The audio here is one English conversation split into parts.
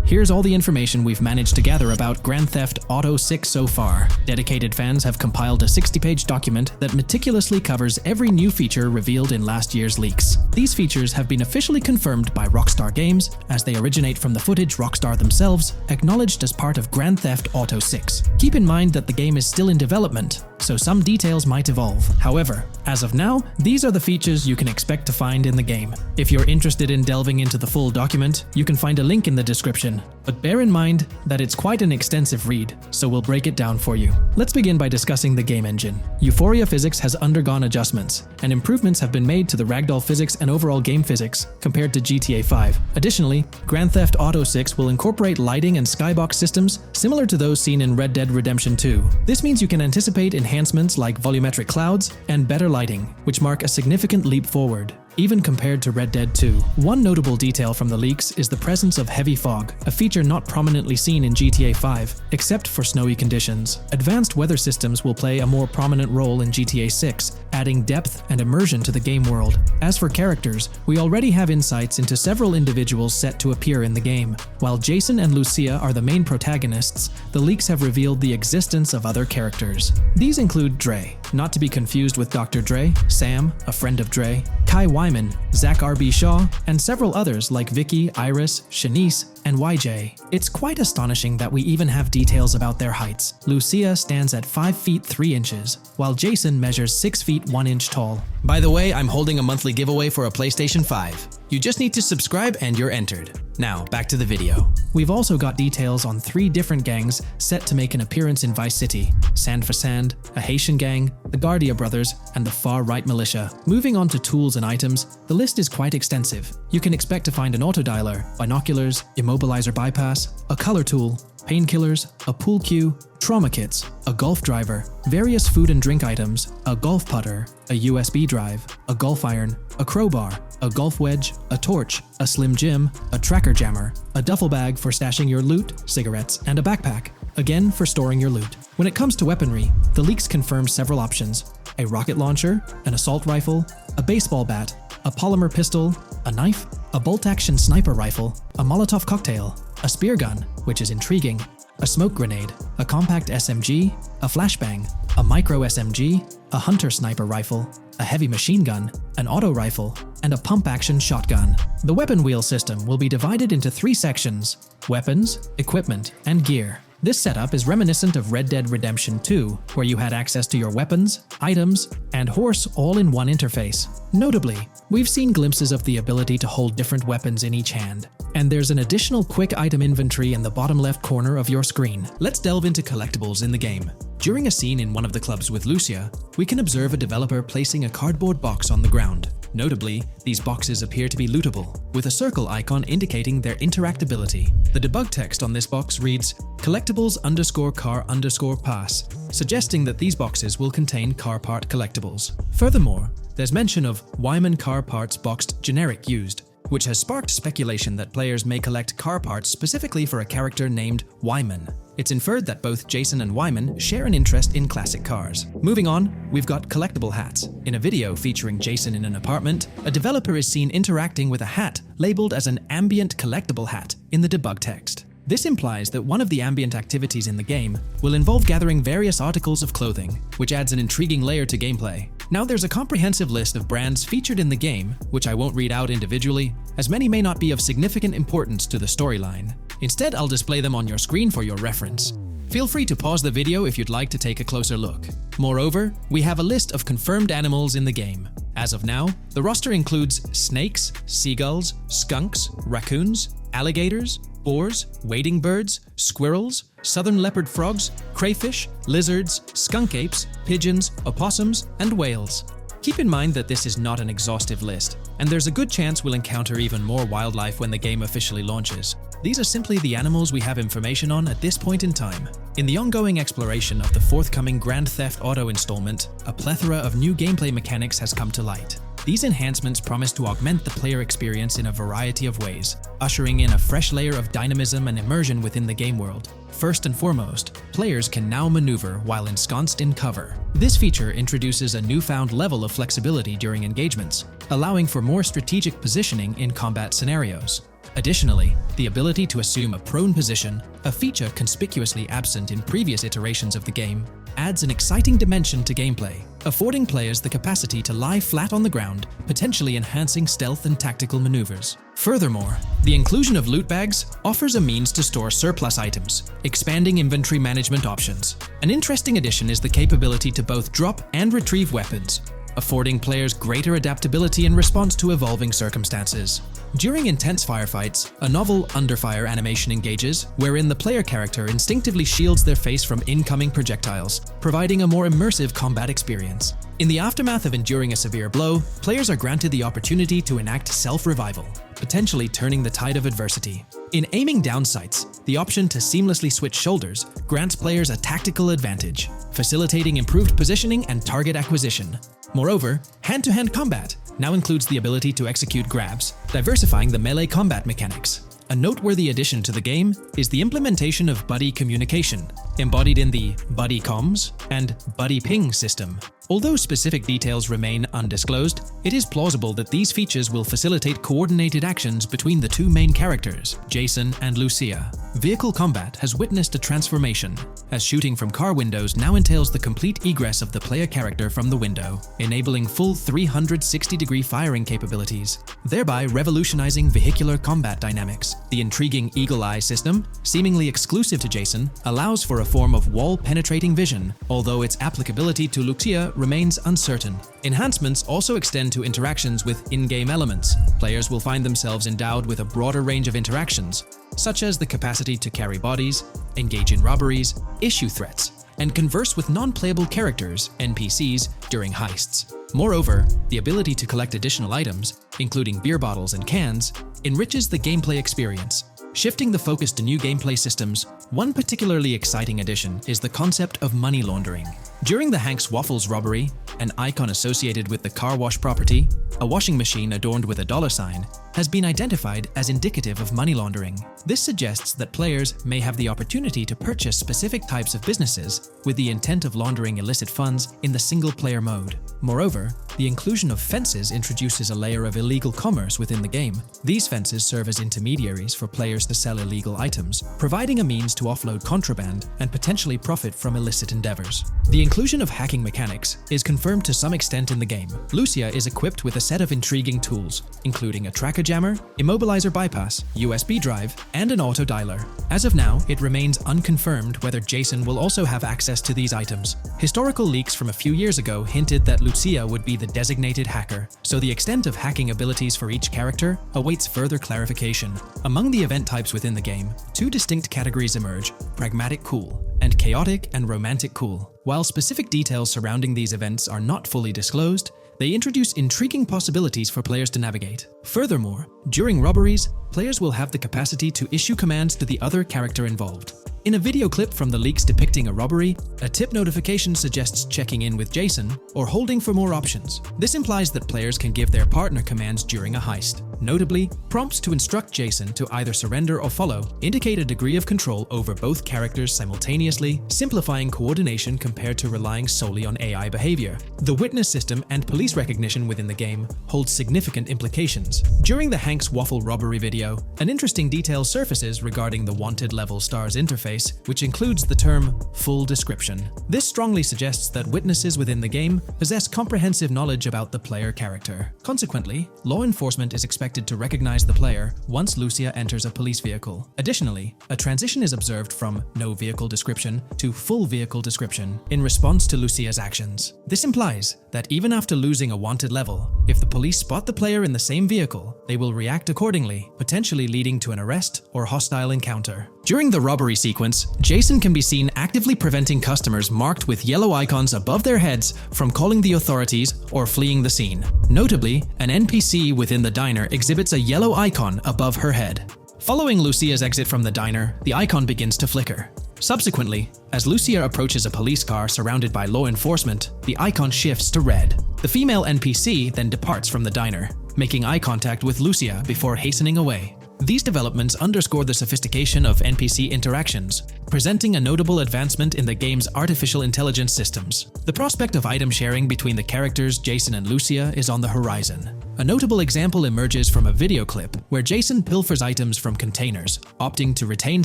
Here's all the information we've managed to gather about Grand Theft Auto 6 so far. Dedicated fans have compiled a 60-page document that meticulously covers every new feature revealed in last year's leaks. These features have been officially confirmed by Rockstar Games, as they originate from the footage Rockstar themselves acknowledged as part of Grand Theft Auto 6. Keep in mind that the game is still in development, so some details might evolve. However, as of now, these are the features you can expect to find in the game. If you're interested in delving into the full document, you can find a link in the description. But bear in mind that it's quite an extensive read, so we'll break it down for you. Let's begin by discussing the game engine. Euphoria physics has undergone adjustments, and improvements have been made to the ragdoll physics and overall game physics compared to GTA 5. Additionally, Grand Theft Auto 6 will incorporate lighting and skybox systems similar to those seen in Red Dead Redemption 2. This means you can anticipate enhancements like volumetric clouds and better lighting, which mark a significant leap forward, even compared to Red Dead 2. One notable detail from the leaks is the presence of heavy fog, a feature not prominently seen in GTA 5, except for snowy conditions. Advanced weather systems will play a more prominent role in GTA 6, adding depth and immersion to the game world. As for characters, we already have insights into several individuals set to appear in the game. While Jason and Lucia are the main protagonists, the leaks have revealed the existence of other characters. These include Dre, not to be confused with Dr. Dre, Sam, a friend of Dre, Kai Wyman, Zach R.B. Shaw, and several others like Vicky, Iris, Shanice, and YJ. It's quite astonishing that we even have details about their heights. Lucia stands at 5 feet 3 inches, while Jason measures 6 feet 1 inch tall. By the way, I'm holding a monthly giveaway for a PlayStation 5. You just need to subscribe and you're entered. Now, back to the video. We've also got details on 3 different gangs set to make an appearance in Vice City: Sand for Sand, a Haitian gang, the Guardia Brothers, and the Far-Right Militia. Moving on to tools and items, the list is quite extensive. You can expect to find an autodialer, binoculars, immobilizer bypass, a color tool, painkillers, a pool cue, trauma kits, a golf driver, various food and drink items, a golf putter, a USB drive, a golf iron, a crowbar, a golf wedge, a torch, a slim jim, a tracker jammer, a duffel bag for stashing your loot, cigarettes, and a backpack, again for storing your loot. When it comes to weaponry, the leaks confirm several options: a rocket launcher, an assault rifle, a baseball bat, a polymer pistol, a knife, a bolt-action sniper rifle, a Molotov cocktail, a spear gun, which is intriguing, a smoke grenade, a compact SMG, a flashbang, a micro SMG, a hunter sniper rifle, a heavy machine gun, an auto rifle, and a pump-action shotgun. The weapon wheel system will be divided into 3 sections: weapons, equipment, and gear. This setup is reminiscent of Red Dead Redemption 2, where you had access to your weapons, items, and horse all in one interface. Notably, we've seen glimpses of the ability to hold different weapons in each hand, and there's an additional quick item inventory in the bottom left corner of your screen. Let's delve into collectibles in the game. During a scene in one of the clubs with Lucia, we can observe a developer placing a cardboard box on the ground. Notably, these boxes appear to be lootable, with a circle icon indicating their interactability. The debug text on this box reads collectibles_car_pass, suggesting that these boxes will contain car part collectibles. Furthermore, there's mention of Wyman car parts boxed generic used, which has sparked speculation that players may collect car parts specifically for a character named Wyman. It's inferred that both Jason and Wyman share an interest in classic cars. Moving on, we've got collectible hats. In a video featuring Jason in an apartment, a developer is seen interacting with a hat labeled as an ambient collectible hat in the debug text. This implies that one of the ambient activities in the game will involve gathering various articles of clothing, which adds an intriguing layer to gameplay. Now there's a comprehensive list of brands featured in the game, which I won't read out individually, as many may not be of significant importance to the storyline. Instead, I'll display them on your screen for your reference. Feel free to pause the video if you'd like to take a closer look. Moreover, we have a list of confirmed animals in the game. As of now, the roster includes snakes, seagulls, skunks, raccoons, alligators, boars, wading birds, squirrels, southern leopard frogs, crayfish, lizards, skunk apes, pigeons, opossums, and whales. Keep in mind that this is not an exhaustive list, and there's a good chance we'll encounter even more wildlife when the game officially launches. These are simply the animals we have information on at this point in time. In the ongoing exploration of the forthcoming Grand Theft Auto installment, a plethora of new gameplay mechanics has come to light. These enhancements promise to augment the player experience in a variety of ways, ushering in a fresh layer of dynamism and immersion within the game world. First and foremost, players can now maneuver while ensconced in cover. This feature introduces a newfound level of flexibility during engagements, allowing for more strategic positioning in combat scenarios. Additionally, the ability to assume a prone position, a feature conspicuously absent in previous iterations of the game, adds an exciting dimension to gameplay, affording players the capacity to lie flat on the ground, potentially enhancing stealth and tactical maneuvers. Furthermore, the inclusion of loot bags offers a means to store surplus items, expanding inventory management options. An interesting addition is the capability to both drop and retrieve weapons, affording players greater adaptability in response to evolving circumstances. During intense firefights, a novel underfire animation engages, wherein the player character instinctively shields their face from incoming projectiles, providing a more immersive combat experience. In the aftermath of enduring a severe blow, players are granted the opportunity to enact self-revival, potentially turning the tide of adversity. In aiming down sights, the option to seamlessly switch shoulders grants players a tactical advantage, facilitating improved positioning and target acquisition. Moreover, hand-to-hand combat now includes the ability to execute grabs, diversifying the melee combat mechanics. A noteworthy addition to the game is the implementation of buddy communication, embodied in the buddy comms and buddy ping system. Although specific details remain undisclosed, it is plausible that these features will facilitate coordinated actions between the two main characters, Jason and Lucia. Vehicle combat has witnessed a transformation, as shooting from car windows now entails the complete egress of the player character from the window, enabling full 360-degree firing capabilities, thereby revolutionizing vehicular combat dynamics. The intriguing Eagle Eye system, seemingly exclusive to Jason, allows for a form of wall-penetrating vision, although its applicability to Lucia remains uncertain. Enhancements also extend to interactions with in-game elements. Players will find themselves endowed with a broader range of interactions, such as the capacity to carry bodies, engage in robberies, issue threats, and converse with non-playable characters, NPCs, during heists. Moreover, the ability to collect additional items, including beer bottles and cans, enriches the gameplay experience. Shifting the focus to new gameplay systems, one particularly exciting addition is the concept of money laundering. During the Hank's Waffles robbery, an icon associated with the car wash property, a washing machine adorned with a $sign, has been identified as indicative of money laundering. This suggests that players may have the opportunity to purchase specific types of businesses with the intent of laundering illicit funds in the single-player mode. Moreover, the inclusion of fences introduces a layer of illegal commerce within the game. These fences serve as intermediaries for players to sell illegal items, providing a means to offload contraband and potentially profit from illicit endeavors. The inclusion of hacking mechanics is confirmed to some extent in the game. Lucia is equipped with a set of intriguing tools, including a tracker jammer, immobilizer bypass, USB drive, and an auto dialer. As of now, it remains unconfirmed whether Jason will also have access to these items. Historical leaks from a few years ago hinted that Lucia would be the designated hacker, so the extent of hacking abilities for each character awaits further clarification. Among the event types within the game, two distinct categories emerge: pragmatic cool and chaotic and romantic cool. While specific details surrounding these events are not fully disclosed, they introduce intriguing possibilities for players to navigate. Furthermore, during robberies, players will have the capacity to issue commands to the other character involved. In a video clip from the leaks depicting a robbery, a tip notification suggests checking in with Jason or holding for more options. This implies that players can give their partner commands during a heist. Notably, prompts to instruct Jason to either surrender or follow indicate a degree of control over both characters simultaneously, simplifying coordination compared to relying solely on AI behavior. The witness system and police recognition within the game hold significant implications. During the Hank's Waffle robbery video, an interesting detail surfaces regarding the Wanted Level Stars interface, which includes the term full description. This strongly suggests that witnesses within the game possess comprehensive knowledge about the player character. Consequently, law enforcement is expected to recognize the player once Lucia enters a police vehicle. Additionally, a transition is observed from no vehicle description to full vehicle description in response to Lucia's actions. This implies that even after losing a wanted level, if the police spot the player in the same vehicle, they will react accordingly, potentially leading to an arrest or hostile encounter. During the robbery sequence, Jason can be seen actively preventing customers marked with yellow icons above their heads from calling the authorities or fleeing the scene. Notably, an NPC within the diner exhibits a yellow icon above her head. Following Lucia's exit from the diner, the icon begins to flicker. Subsequently, as Lucia approaches a police car surrounded by law enforcement, the icon shifts to red. The female NPC then departs from the diner, making eye contact with Lucia before hastening away. These developments underscore the sophistication of NPC interactions, presenting a notable advancement in the game's artificial intelligence systems. The prospect of item sharing between the characters Jason and Lucia is on the horizon. A notable example emerges from a video clip where Jason pilfers items from containers, opting to retain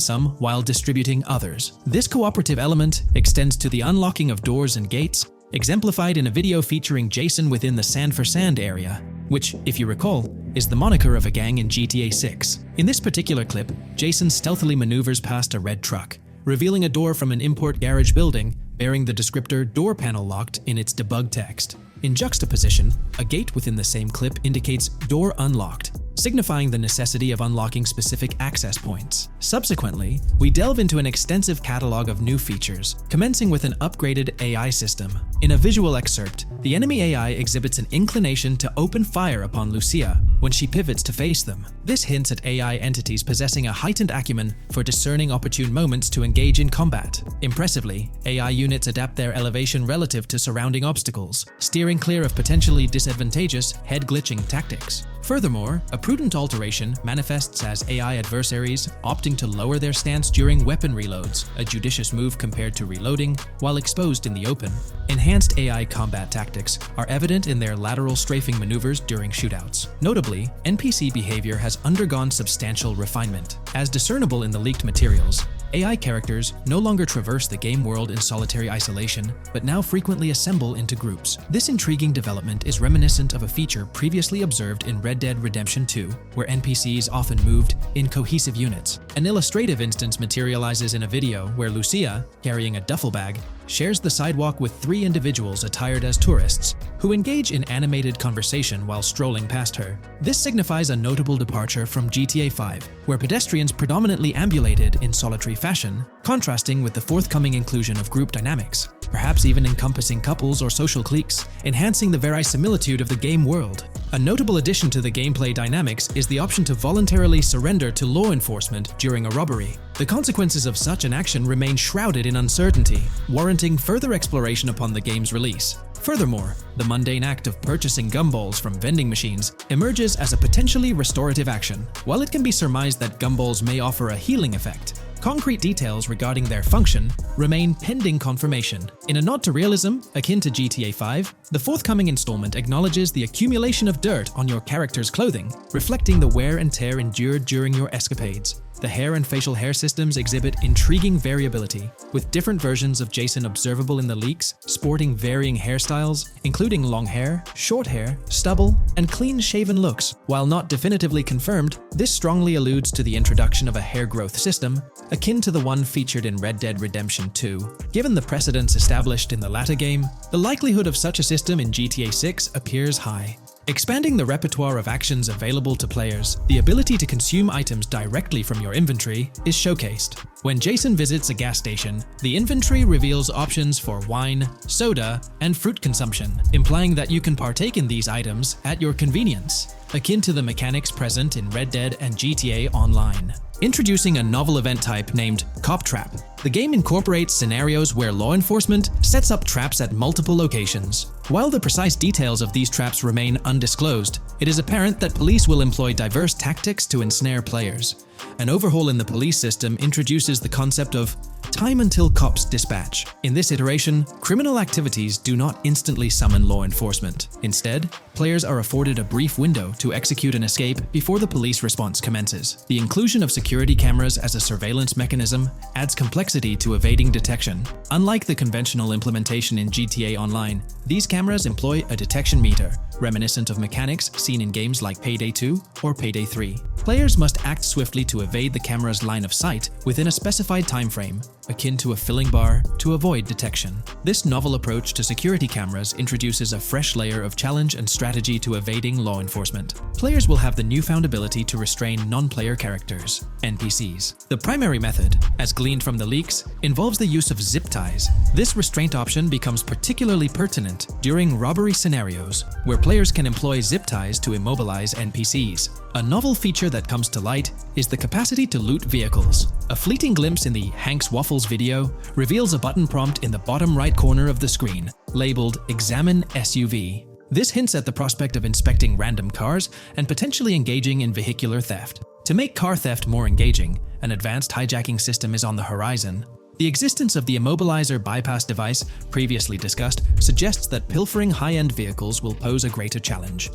some while distributing others. This cooperative element extends to the unlocking of doors and gates, exemplified in a video featuring Jason within the Sand for Sand area, which, if you recall, is the moniker of a gang in GTA 6. In this particular clip, Jason stealthily maneuvers past a red truck, revealing a door from an import garage building bearing the descriptor "door panel locked" in its debug text. In juxtaposition, a gate within the same clip indicates "door unlocked," signifying the necessity of unlocking specific access points. Subsequently, we delve into an extensive catalog of new features, commencing with an upgraded AI system. In a visual excerpt, the enemy AI exhibits an inclination to open fire upon Lucia when she pivots to face them. This hints at AI entities possessing a heightened acumen for discerning opportune moments to engage in combat. Impressively, AI units adapt their elevation relative to surrounding obstacles, steering clear of potentially disadvantageous head-glitching tactics. Furthermore, a prudent alteration manifests as AI adversaries opting to lower their stance during weapon reloads, a judicious move compared to reloading while exposed in the open. Enhanced AI combat tactics are evident in their lateral strafing maneuvers during shootouts. Notably, NPC behavior has undergone substantial refinement. As discernible in the leaked materials, AI characters no longer traverse the game world in solitary isolation, but now frequently assemble into groups. This intriguing development is reminiscent of a feature previously observed in Red Dead Redemption 2, where NPCs often moved in cohesive units. An illustrative instance materializes in a video where Lucia, carrying a duffel bag, shares the sidewalk with 3 individuals attired as tourists, who engage in animated conversation while strolling past her. This signifies a notable departure from GTA 5, where pedestrians predominantly ambulated in solitary fashion, contrasting with the forthcoming inclusion of group dynamics, perhaps even encompassing couples or social cliques, enhancing the verisimilitude of the game world. A notable addition to the gameplay dynamics is the option to voluntarily surrender to law enforcement during a robbery. The consequences of such an action remain shrouded in uncertainty, warranting further exploration upon the game's release. Furthermore, the mundane act of purchasing gumballs from vending machines emerges as a potentially restorative action. While it can be surmised that gumballs may offer a healing effect, concrete details regarding their function remain pending confirmation. In a nod to realism, akin to GTA 5, the forthcoming installment acknowledges the accumulation of dirt on your character's clothing, reflecting the wear and tear endured during your escapades. The hair and facial hair systems exhibit intriguing variability, with different versions of Jason observable in the leaks, sporting varying hairstyles, including long hair, short hair, stubble, and clean-shaven looks. While not definitively confirmed, this strongly alludes to the introduction of a hair growth system, akin to the one featured in Red Dead Redemption 2. Given the precedents established in the latter game, the likelihood of such a system in GTA 6 appears high. Expanding the repertoire of actions available to players, the ability to consume items directly from your inventory is showcased. When Jason visits a gas station, the inventory reveals options for wine, soda, and fruit consumption, implying that you can partake in these items at your convenience, akin to the mechanics present in Red Dead and GTA Online. Introducing a novel event type named Cop Trap, the game incorporates scenarios where law enforcement sets up traps at multiple locations. While the precise details of these traps remain undisclosed, it is apparent that police will employ diverse tactics to ensnare players. An overhaul in the police system introduces the concept of time until cops dispatch. In this iteration, criminal activities do not instantly summon law enforcement. Instead, players are afforded a brief window to execute an escape before the police response commences. The inclusion of security cameras as a surveillance mechanism adds complexity to evading detection. Unlike the conventional implementation in GTA Online, these cameras employ a detection meter, reminiscent of mechanics seen in games like Payday 2 or Payday 3. Players must act swiftly to evade the camera's line of sight within a specified time frame, akin to a filling bar, to avoid detection. This novel approach to security cameras introduces a fresh layer of challenge and strategy to evading law enforcement. Players will have the newfound ability to restrain non-player characters, NPCs. The primary method, as gleaned from the leaks, involves the use of zip ties. This restraint option becomes particularly pertinent during robbery scenarios, where players can employ zip ties to immobilize NPCs. A novel feature that comes to light is the capacity to loot vehicles. A fleeting glimpse in the Hank's Waffles video reveals a button prompt in the bottom right corner of the screen, labeled Examine SUV. This hints at the prospect of inspecting random cars and potentially engaging in vehicular theft. To make car theft more engaging, an advanced hijacking system is on the horizon. The existence of the immobilizer bypass device, previously discussed, suggests that pilfering high-end vehicles will pose a greater challenge.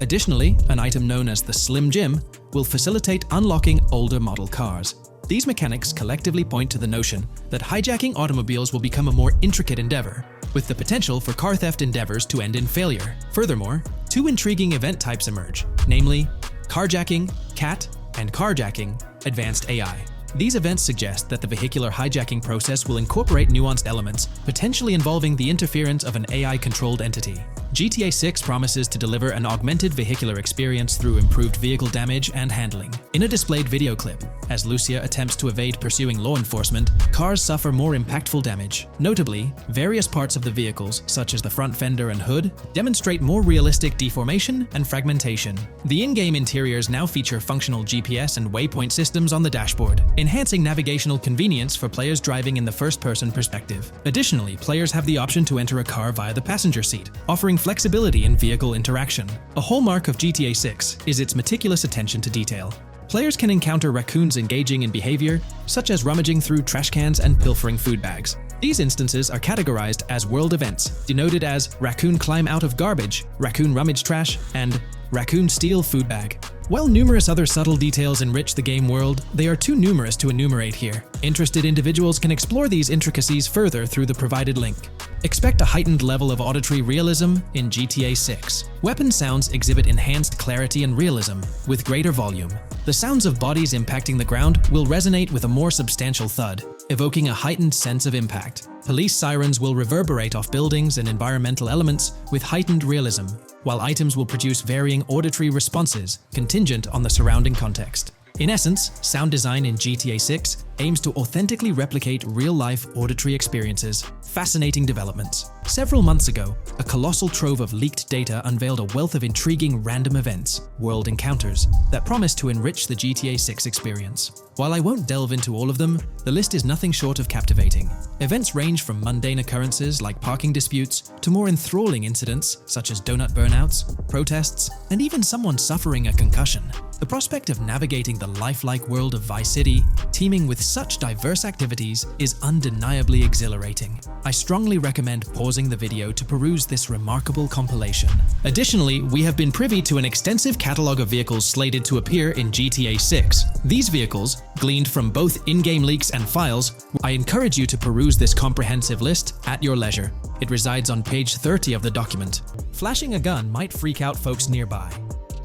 Additionally, an item known as the Slim Jim will facilitate unlocking older model cars. These mechanics collectively point to the notion that hijacking automobiles will become a more intricate endeavor, with the potential for car theft endeavors to end in failure. Furthermore, two intriguing event types emerge, namely carjacking, CAT, and carjacking, advanced AI. These events suggest that the vehicular hijacking process will incorporate nuanced elements, potentially involving the interference of an AI-controlled entity. GTA 6 promises to deliver an augmented vehicular experience through improved vehicle damage and handling. In a displayed video clip, as Lucia attempts to evade pursuing law enforcement, cars suffer more impactful damage. Notably, various parts of the vehicles, such as the front fender and hood, demonstrate more realistic deformation and fragmentation. The in-game interiors now feature functional GPS and waypoint systems on the dashboard, enhancing navigational convenience for players driving in the first-person perspective. Additionally, players have the option to enter a car via the passenger seat, offering flexibility in vehicle interaction. A hallmark of GTA 6 is its meticulous attention to detail. Players can encounter raccoons engaging in behavior, such as rummaging through trash cans and pilfering food bags. These instances are categorized as world events, denoted as raccoon climb out of garbage, raccoon rummage trash, and raccoon steal food bag. While numerous other subtle details enrich the game world, they are too numerous to enumerate here. Interested individuals can explore these intricacies further through the provided link. Expect a heightened level of auditory realism in GTA 6. Weapon sounds exhibit enhanced clarity and realism, with greater volume. The sounds of bodies impacting the ground will resonate with a more substantial thud, evoking a heightened sense of impact. Police sirens will reverberate off buildings and environmental elements with heightened realism, while items will produce varying auditory responses contingent on the surrounding context. In essence, sound design in GTA 6 aims to authentically replicate real-life auditory experiences. Fascinating developments. Several months ago, a colossal trove of leaked data unveiled a wealth of intriguing random events, world encounters, that promise to enrich the GTA 6 experience. While I won't delve into all of them, the list is nothing short of captivating. Events range from mundane occurrences like parking disputes to more enthralling incidents such as donut burnouts, protests, and even someone suffering a concussion. The prospect of navigating the lifelike world of Vice City, teeming with such diverse activities, is undeniably exhilarating. I strongly recommend pausing the video to peruse this remarkable compilation. Additionally, we have been privy to an extensive catalog of vehicles slated to appear in GTA 6. These vehicles, gleaned from both in-game leaks and files, I encourage you to peruse this comprehensive list at your leisure. It resides on page 30 of the document. Flashing a gun might freak out folks nearby.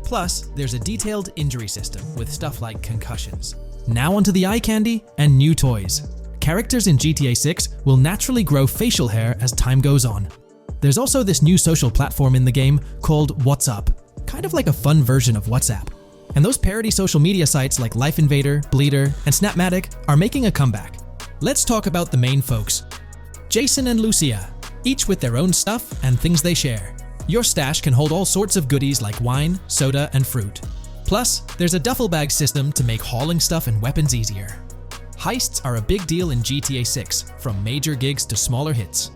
Plus, there's a detailed injury system with stuff like concussions. Now onto the eye candy and new toys. Characters in GTA 6 will naturally grow facial hair as time goes on. There's also this new social platform in the game called What's Up, kind of like a fun version of WhatsApp. And those parody social media sites like Life Invader, Bleeder, and Snapmatic are making a comeback. Let's talk about the main folks. Jason and Lucia, each with their own stuff and things they share. Your stash can hold all sorts of goodies like wine, soda, and fruit. Plus, there's a duffel bag system to make hauling stuff and weapons easier. Heists are a big deal in GTA 6, from major gigs to smaller hits.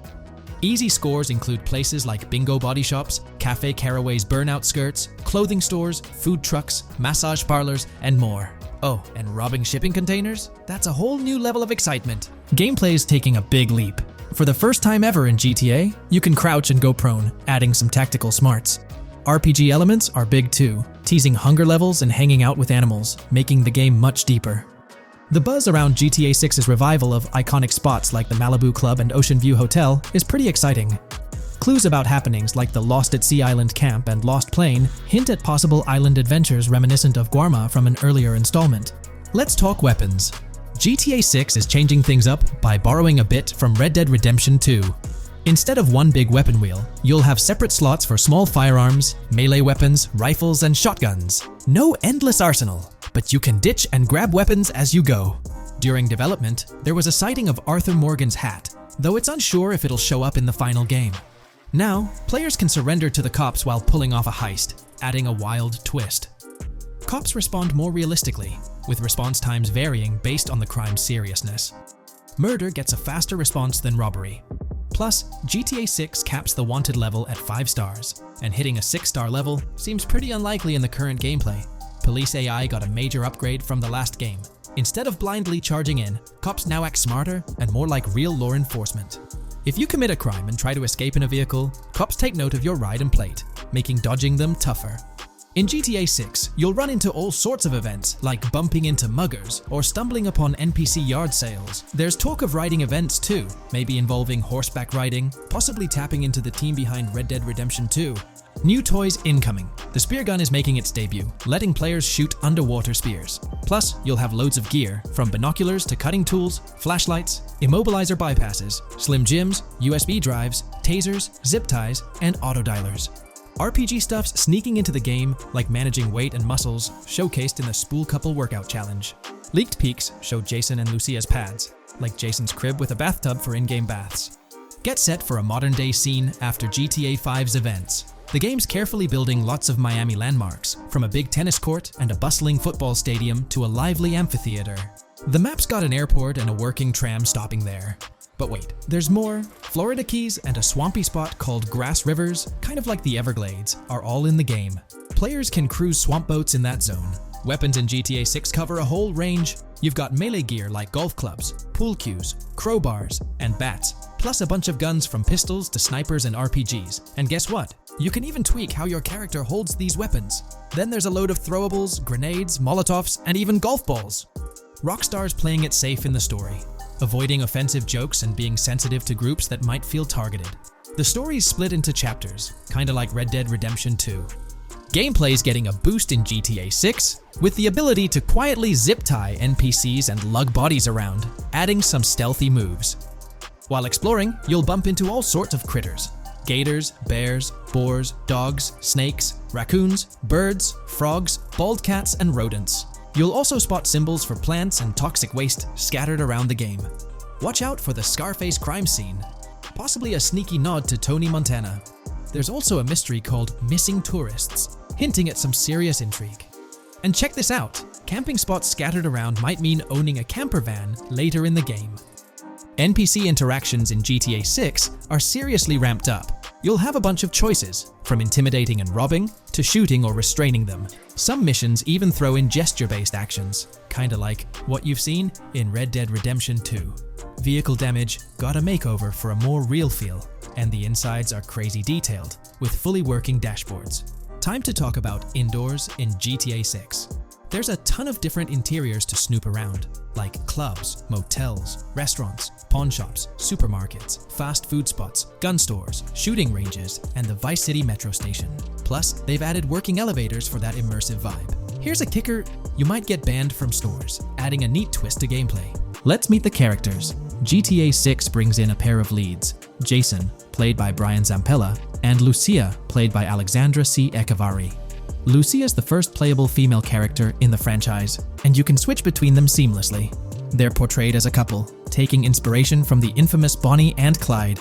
Easy scores include places like Bingo Body Shops, Cafe Caraway's Burnout Skirts, clothing stores, food trucks, massage parlors, and more. Oh, and robbing shipping containers? That's a whole new level of excitement. Gameplay is taking a big leap. For the first time ever in GTA, you can crouch and go prone, adding some tactical smarts. RPG elements are big too, teasing hunger levels and hanging out with animals, making the game much deeper. The buzz around GTA 6's revival of iconic spots like the Malibu Club and Ocean View Hotel is pretty exciting. Clues about happenings like the Lost at Sea Island Camp and Lost Plane hint at possible island adventures reminiscent of Guarma from an earlier installment. Let's talk weapons. GTA 6 is changing things up by borrowing a bit from Red Dead Redemption 2. Instead of one big weapon wheel, you'll have separate slots for small firearms, melee weapons, rifles, and shotguns. No endless arsenal, but you can ditch and grab weapons as you go. During development, there was a sighting of Arthur Morgan's hat, though it's unsure if it'll show up in the final game. Now, players can surrender to the cops while pulling off a heist, adding a wild twist. Cops respond more realistically, with response times varying based on the crime's seriousness. Murder gets a faster response than robbery. Plus, GTA 6 caps the wanted level at 5 stars, and hitting a 6-star level seems pretty unlikely in the current gameplay. Police AI got a major upgrade from the last game. Instead of blindly charging in, cops now act smarter and more like real law enforcement. If you commit a crime and try to escape in a vehicle, cops take note of your ride and plate, making dodging them tougher. In GTA 6, you'll run into all sorts of events, like bumping into muggers or stumbling upon NPC yard sales. There's talk of riding events too, maybe involving horseback riding, possibly tapping into the team behind Red Dead Redemption 2. New toys incoming. The spear gun is making its debut, letting players shoot underwater spears. Plus, you'll have loads of gear, from binoculars to cutting tools, flashlights, immobilizer bypasses, slim jims, USB drives, tasers, zip ties, and autodialers. RPG stuff's sneaking into the game, like managing weight and muscles, showcased in the Spool Couple Workout Challenge. Leaked peeks show Jason and Lucia's pads, like Jason's crib with a bathtub for in-game baths. Get set for a modern-day scene after GTA 5's events. The game's carefully building lots of Miami landmarks, from a big tennis court and a bustling football stadium to a lively amphitheater. The map's got an airport and a working tram stopping there. But wait, there's more. Florida Keys and a swampy spot called Grass Rivers, kind of like the Everglades, are all in the game. Players can cruise swamp boats in that zone. Weapons in GTA 6 cover a whole range. You've got melee gear like golf clubs, pool cues, crowbars, and bats, plus a bunch of guns from pistols to snipers and RPGs. And guess what? You can even tweak how your character holds these weapons. Then there's a load of throwables, grenades, molotovs, and even golf balls. Rockstar's playing it safe in the story, avoiding offensive jokes and being sensitive to groups that might feel targeted. The story's split into chapters, kinda like Red Dead Redemption 2. Gameplay's getting a boost in GTA 6, with the ability to quietly zip-tie NPCs and lug bodies around, adding some stealthy moves. While exploring, you'll bump into all sorts of critters. Gators, bears, boars, dogs, snakes, raccoons, birds, frogs, bald cats, and rodents. You'll also spot symbols for plants and toxic waste scattered around the game. Watch out for the Scarface crime scene, possibly a sneaky nod to Tony Montana. There's also a mystery called Missing Tourists, hinting at some serious intrigue. And check this out, camping spots scattered around might mean owning a camper van later in the game. NPC interactions in GTA 6 are seriously ramped up. You'll have a bunch of choices, from intimidating and robbing to shooting or restraining them. Some missions even throw in gesture-based actions, kinda like what you've seen in Red Dead Redemption 2. Vehicle damage got a makeover for a more real feel, and the insides are crazy detailed, with fully working dashboards. Time to talk about indoors in GTA 6. There's a ton of different interiors to snoop around, like clubs, motels, restaurants, pawn shops, supermarkets, fast food spots, gun stores, shooting ranges, and the Vice City metro station. Plus, they've added working elevators for that immersive vibe. Here's a kicker: you might get banned from stores, adding a neat twist to gameplay. Let's meet the characters. GTA 6 brings in a pair of leads, Jason, played by Brian Zampella, and Lucia, played by Alexandra C. Echevarri. Lucia is the first playable female character in the franchise, and you can switch between them seamlessly. They're portrayed as a couple, taking inspiration from the infamous Bonnie and Clyde.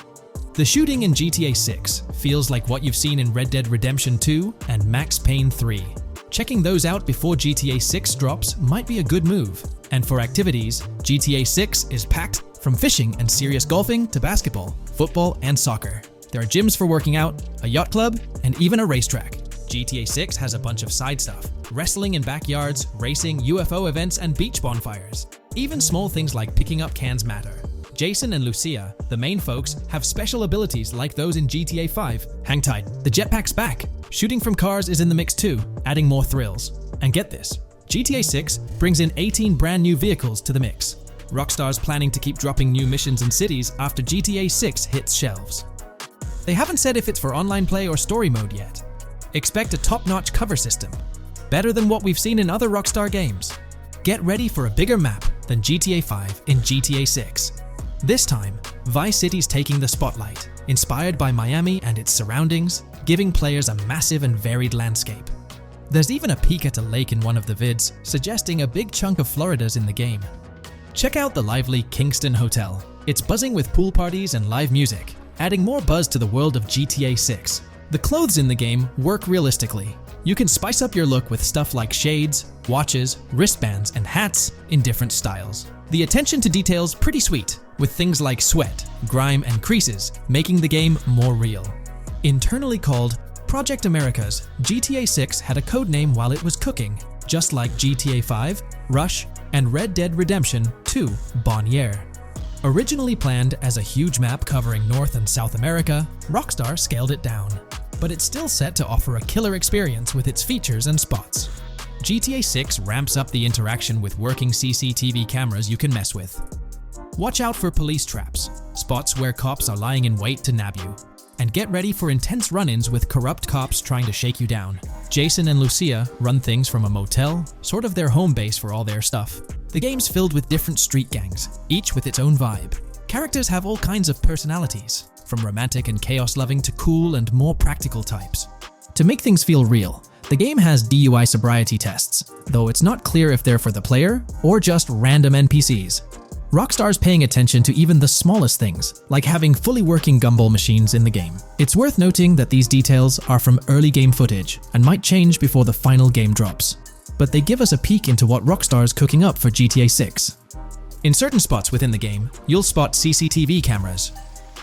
The shooting in GTA 6 feels like what you've seen in Red Dead Redemption 2 and Max Payne 3. Checking those out before GTA 6 drops might be a good move. And for activities, GTA 6 is packed from fishing and serious golfing to basketball, football, and soccer. There are gyms for working out, a yacht club, and even a racetrack. GTA 6 has a bunch of side stuff: wrestling in backyards, racing, UFO events, and beach bonfires. Even small things like picking up cans matter. Jason and Lucia, the main folks, have special abilities like those in GTA 5. Hang tight, the jetpack's back! Shooting from cars is in the mix too, adding more thrills. And get this, GTA 6 brings in 18 brand new vehicles to the mix. Rockstar's planning to keep dropping new missions and cities after GTA 6 hits shelves. They haven't said if it's for online play or story mode yet. Expect a top-notch cover system, better than what we've seen in other Rockstar games. Get ready for a bigger map than GTA 5 in GTA 6. This time, Vice City's taking the spotlight, inspired by Miami and its surroundings, giving players a massive and varied landscape. There's even a peek at a lake in one of the vids, suggesting a big chunk of Florida's in the game. Check out the lively Kingston Hotel. It's buzzing with pool parties and live music, adding more buzz to the world of GTA 6. The clothes in the game work realistically. You can spice up your look with stuff like shades, watches, wristbands, and hats in different styles. The attention to detail's pretty sweet, with things like sweat, grime, and creases, making the game more real. Internally called Project Americas, GTA 6 had a codename while it was cooking, just like GTA 5, Rush, and Red Dead Redemption 2, Bonnier. Originally planned as a huge map covering North and South America, Rockstar scaled it down. But it's still set to offer a killer experience with its features and spots. GTA 6 ramps up the interaction with working CCTV cameras you can mess with. Watch out for police traps, spots where cops are lying in wait to nab you. And get ready for intense run-ins with corrupt cops trying to shake you down. Jason and Lucia run things from a motel, sort of their home base for all their stuff. The game's filled with different street gangs, each with its own vibe. Characters have all kinds of personalities, from romantic and chaos-loving to cool and more practical types. To make things feel real, the game has DUI sobriety tests, though it's not clear if they're for the player or just random NPCs. Rockstar's paying attention to even the smallest things, like having fully working gumball machines in the game. It's worth noting that these details are from early game footage and might change before the final game drops. But they give us a peek into what Rockstar's cooking up for GTA 6. In certain spots within the game, you'll spot CCTV cameras.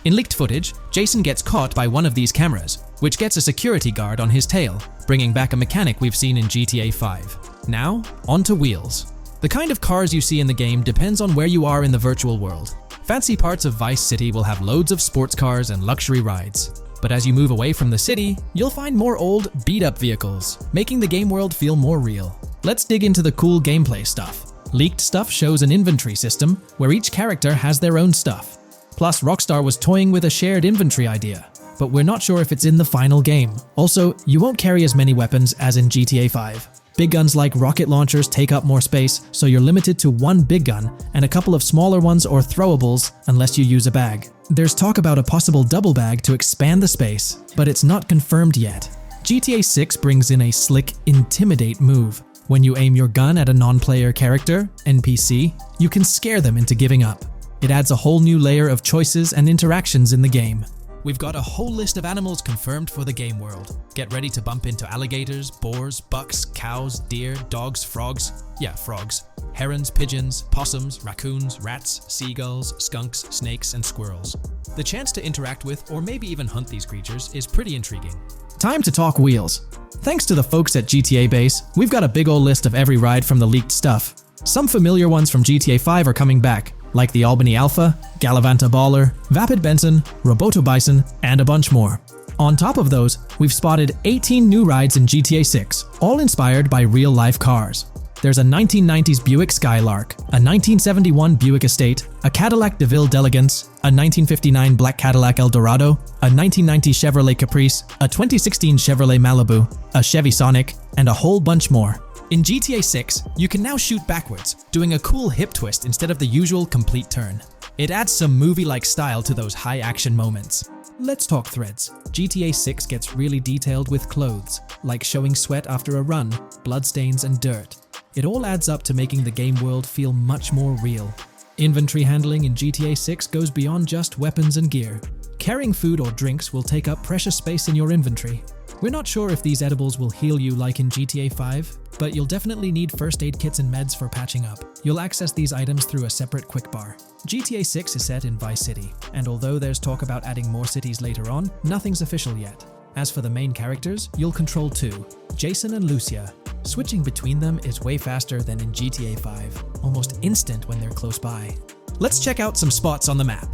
In leaked footage, Jason gets caught by one of these cameras, which gets a security guard on his tail, bringing back a mechanic we've seen in GTA 5. Now, onto wheels. The kind of cars you see in the game depends on where you are in the virtual world. Fancy parts of Vice City will have loads of sports cars and luxury rides. But as you move away from the city, you'll find more old, beat-up vehicles, making the game world feel more real. Let's dig into the cool gameplay stuff. Leaked stuff shows an inventory system where each character has their own stuff. Plus, Rockstar was toying with a shared inventory idea, but we're not sure if it's in the final game. Also, you won't carry as many weapons as in GTA 5. Big guns like rocket launchers take up more space, so you're limited to one big gun and a couple of smaller ones or throwables unless you use a bag. There's talk about a possible double bag to expand the space, but it's not confirmed yet. GTA 6 brings in a slick intimidate move. When you aim your gun at a non-player character, NPC, you can scare them into giving up. It adds a whole new layer of choices and interactions in the game. We've got a whole list of animals confirmed for the game world. Get ready to bump into alligators, boars, bucks, cows, deer, dogs, frogs. Yeah, frogs. Herons, pigeons, possums, raccoons, rats, seagulls, skunks, snakes, and squirrels. The chance to interact with or maybe even hunt these creatures is pretty intriguing. Time to talk wheels. Thanks to the folks at GTA Base, we've got a big ol' list of every ride from the leaked stuff. Some familiar ones from GTA 5 are coming back, like the Albany Alpha, Galavanta Baller, Vapid Benson, Roboto Bison, and a bunch more. On top of those, we've spotted 18 new rides in GTA 6, all inspired by real-life cars. There's a 1990s Buick Skylark, a 1971 Buick Estate, a Cadillac DeVille D'Elegance, a 1959 black Cadillac Eldorado, a 1990 Chevrolet Caprice, a 2016 Chevrolet Malibu, a Chevy Sonic, and a whole bunch more. In GTA 6, you can now shoot backwards, doing a cool hip twist instead of the usual complete turn. It adds some movie-like style to those high-action moments. Let's talk threads. GTA 6 gets really detailed with clothes, like showing sweat after a run, bloodstains, and dirt. It all adds up to making the game world feel much more real. Inventory handling in GTA 6 goes beyond just weapons and gear. Carrying food or drinks will take up precious space in your inventory. We're not sure if these edibles will heal you like in GTA 5, but you'll definitely need first aid kits and meds for patching up. You'll access these items through a separate quick bar. GTA 6 is set in Vice City, and although there's talk about adding more cities later on, nothing's official yet. As for the main characters, you'll control two, Jason and Lucia. Switching between them is way faster than in GTA 5, almost instant when they're close by. Let's check out some spots on the map.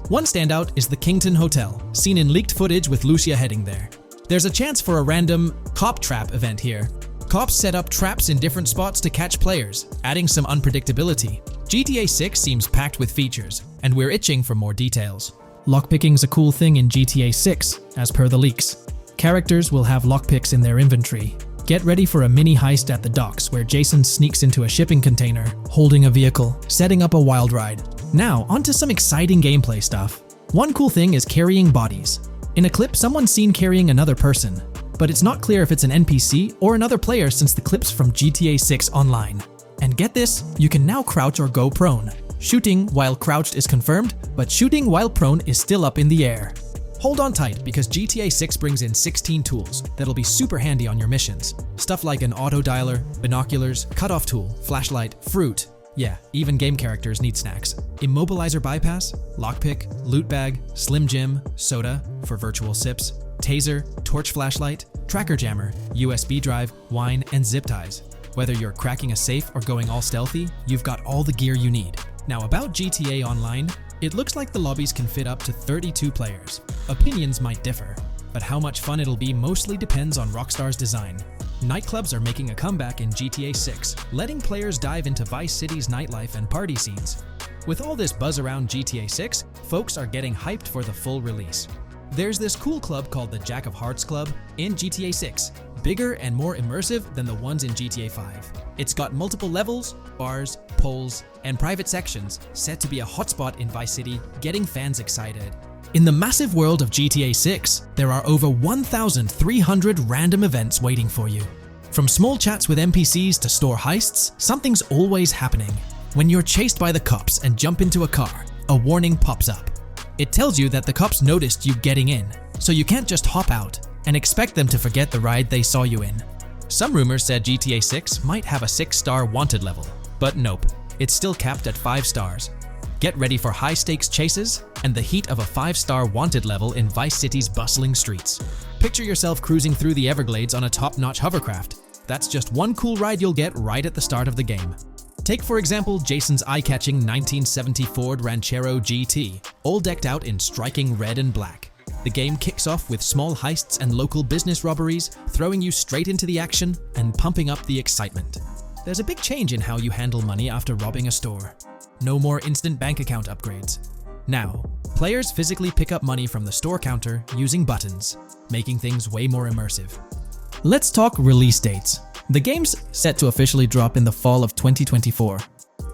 One standout is the Kington Hotel, seen in leaked footage with Lucia heading there. There's a chance for a random cop trap event here. Cops set up traps in different spots to catch players, adding some unpredictability. GTA 6 seems packed with features, and we're itching for more details. Lockpicking's a cool thing in GTA 6, as per the leaks. Characters will have lockpicks in their inventory. Get ready for a mini heist at the docks where Jason sneaks into a shipping container, holding a vehicle, setting up a wild ride. Now, onto some exciting gameplay stuff. One cool thing is carrying bodies. In a clip, someone's seen carrying another person, but it's not clear if it's an NPC or another player since the clip's from GTA 6 Online. And get this, you can now crouch or go prone. Shooting while crouched is confirmed, but shooting while prone is still up in the air. Hold on tight because GTA 6 brings in 16 tools that'll be super handy on your missions. Stuff like an auto dialer, binoculars, cutoff tool, flashlight, fruit. Yeah, even game characters need snacks. Immobilizer bypass, lockpick, loot bag, slim jim, soda for virtual sips, taser, torch flashlight, tracker jammer, USB drive, wine, and zip ties. Whether you're cracking a safe or going all stealthy, you've got all the gear you need. Now about GTA Online, it looks like the lobbies can fit up to 32 players. Opinions might differ, but how much fun it'll be mostly depends on Rockstar's design. Nightclubs are making a comeback in GTA 6, letting players dive into Vice City's nightlife and party scenes. With all this buzz around GTA 6, folks are getting hyped for the full release. There's this cool club called the Jack of Hearts Club in GTA 6, bigger and more immersive than the ones in GTA 5. It's got multiple levels, bars, poles, and private sections, set to be a hotspot in Vice City, getting fans excited. In the massive world of GTA 6, there are over 1,300 random events waiting for you. From small chats with NPCs to store heists, something's always happening. When you're chased by the cops and jump into a car, a warning pops up. It tells you that the cops noticed you getting in, so you can't just hop out and expect them to forget the ride they saw you in. Some rumors said GTA 6 might have a 6-star wanted level, but nope, it's still capped at 5 stars. Get ready for high-stakes chases and the heat of a 5-star wanted level in Vice City's bustling streets. Picture yourself cruising through the Everglades on a top-notch hovercraft. That's just one cool ride you'll get right at the start of the game. Take for example Jason's eye-catching 1970 Ford Ranchero GT, all decked out in striking red and black. The game kicks off with small heists and local business robberies, throwing you straight into the action and pumping up the excitement. There's a big change in how you handle money after robbing a store. No more instant bank account upgrades. Now, players physically pick up money from the store counter using buttons, making things way more immersive. Let's talk release dates. The game's set to officially drop in the fall of 2024.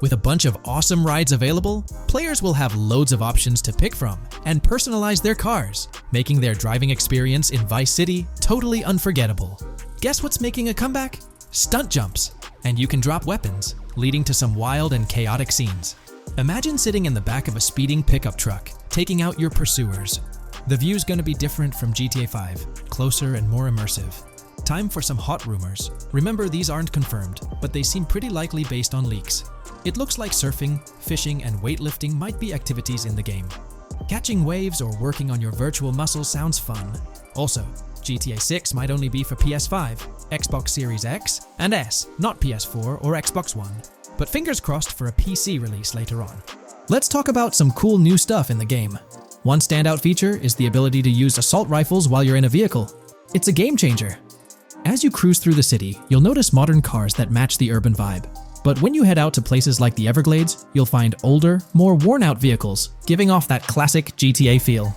With a bunch of awesome rides available, players will have loads of options to pick from and personalize their cars, making their driving experience in Vice City totally unforgettable. Guess what's making a comeback? Stunt jumps. And you can drop weapons, leading to some wild and chaotic scenes. Imagine sitting in the back of a speeding pickup truck, taking out your pursuers. The view's gonna be different from GTA 5, closer and more immersive. Time for some hot rumors. Remember, these aren't confirmed, but they seem pretty likely based on leaks. It looks like surfing, fishing, and weightlifting might be activities in the game. Catching waves or working on your virtual muscles sounds fun. Also, GTA 6 might only be for PS5, Xbox Series X and S, not PS4 or Xbox One. But fingers crossed for a PC release later on. Let's talk about some cool new stuff in the game. One standout feature is the ability to use assault rifles while you're in a vehicle. It's a game changer. As you cruise through the city, you'll notice modern cars that match the urban vibe. But when you head out to places like the Everglades, you'll find older, more worn-out vehicles, giving off that classic GTA feel.